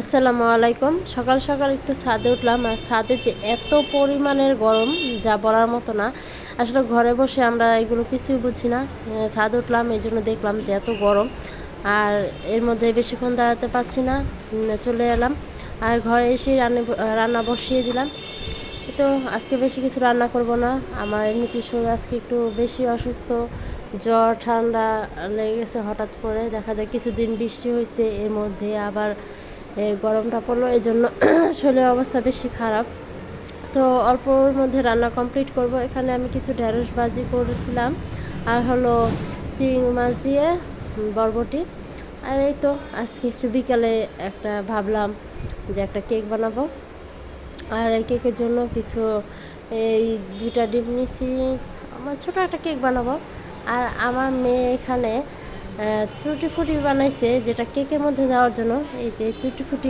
আসসালামু আলাইকুম। সকাল সকাল একটু ছাদে উঠলাম, আর ছাদে যে এত পরিমাণের গরম যা বলার মতো না। আসলে ঘরে বসে আমরা এগুলো কিছুই বুঝি না। ছাদে উঠলাম, এই জন্য দেখলাম যে এত গরম, আর এর মধ্যে বেশিক্ষণ দাঁড়াতে পারছি না। চলে এলাম, আর ঘরে এসে রান্না বসিয়ে দিলাম। তো আজকে বেশি কিছু রান্না করব না। আমার এমনিতে শরীর আজকে একটু বেশি অসুস্থ, জ্বর ঠান্ডা লেগে গেছে হঠাৎ করে। দেখা যায় কিছুদিন বৃষ্টি হয়েছে, এর মধ্যে আবার গরমটা পড়লো, এই জন্য শরীরের অবস্থা বেশি খারাপ। তো অল্পর মধ্যে রান্না কমপ্লিট করব। এখানে আমি কিছু ঢেঁড়স ভাজি করেছিলাম, আর হলো চিংড়ি মাছ দিয়ে বরবটি। আর এই তো আজকে একটু বিকালে একটা ভাবলাম যে একটা কেক বানাবো। আর এই কেকের জন্য কিছু এই 2টা ডিম নিছি, আমার ছোটো একটা কেক বানাবো। আর আমার মেয়ে এখানে টুটি ফুটি বানাইছে, যেটা কেকের মধ্যে দেওয়ার জন্য। এই যে টুটি ফুটি,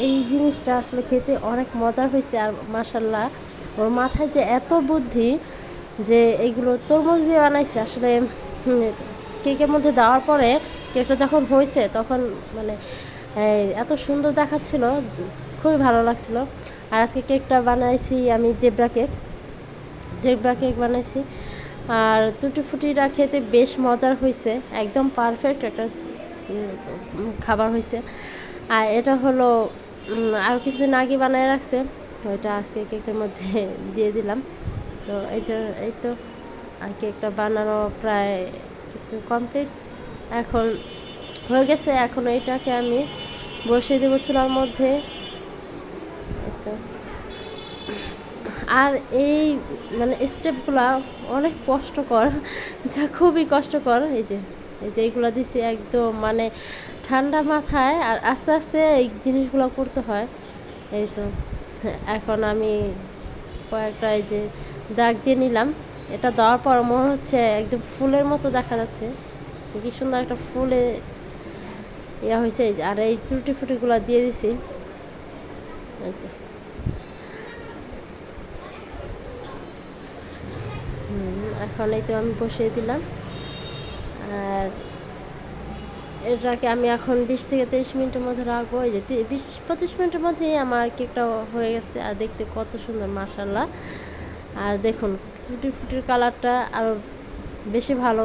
এই জিনিসটা আসলে খেতে অনেক মজার হয়েছে। আর মাশাল্লাহ, ওর মাথায় যে এত বুদ্ধি যে এইগুলো তরমুজ দিয়ে বানাইছে আসলে। কেকের মধ্যে দেওয়ার পরে কেকটা যখন হয়েছে তখন মানে এত সুন্দর দেখাচ্ছিল, খুবই ভালো লাগছিল। আর আজকে কেকটা বানাইছি আমি জেব্রা কেক বানাইছি। আর টুটি ফুটিটা খেতে বেশ মজার হয়েছে, একদম পারফেক্ট একটা খাবার হয়েছে। আর এটা হলো আর কিছুদিন আগে বানিয়ে রাখছে, ওইটা আজকে কেকের মধ্যে দিয়ে দিলাম। তো এই তো আর কেকটা বানানো প্রায় কিছু কমপ্লিট, এখন হয়ে গেছে। এখন এইটাকে আমি বসিয়ে দেবো চুলার মধ্যে। আর এই মানে স্টেপগুলা অনেক কষ্টকর, যা খুবই কষ্টকর। এই যে এইগুলো দিছি একদম মানে ঠান্ডা মাথায়, আর আস্তে আস্তে এই জিনিসগুলো করতে হয়। এই তো এখন আমি কয়েকটা এই যে দাগ দিয়ে নিলাম। এটা দেওয়ার পর মনে হচ্ছে একদম ফুলের মতো দেখা যাচ্ছে, কি সুন্দর একটা ফুলে ইয়া হয়েছে। আর এই ত্রুটি ফুটিগুলো দিয়ে দিছি। এই তো এখন এই তো আমি বসিয়ে দিলাম। আর এটাকে আমি এখন 20 থেকে 23 মিনিটের মধ্যে রাখবো। এই যে 20-25 মিনিটের মধ্যেই আমার কেকটা হয়ে গেছে। আর দেখতে কত সুন্দর মাশাল্লাহ। আর দেখুন টুটি ফুটির কালারটা আরও বেশি ভালো।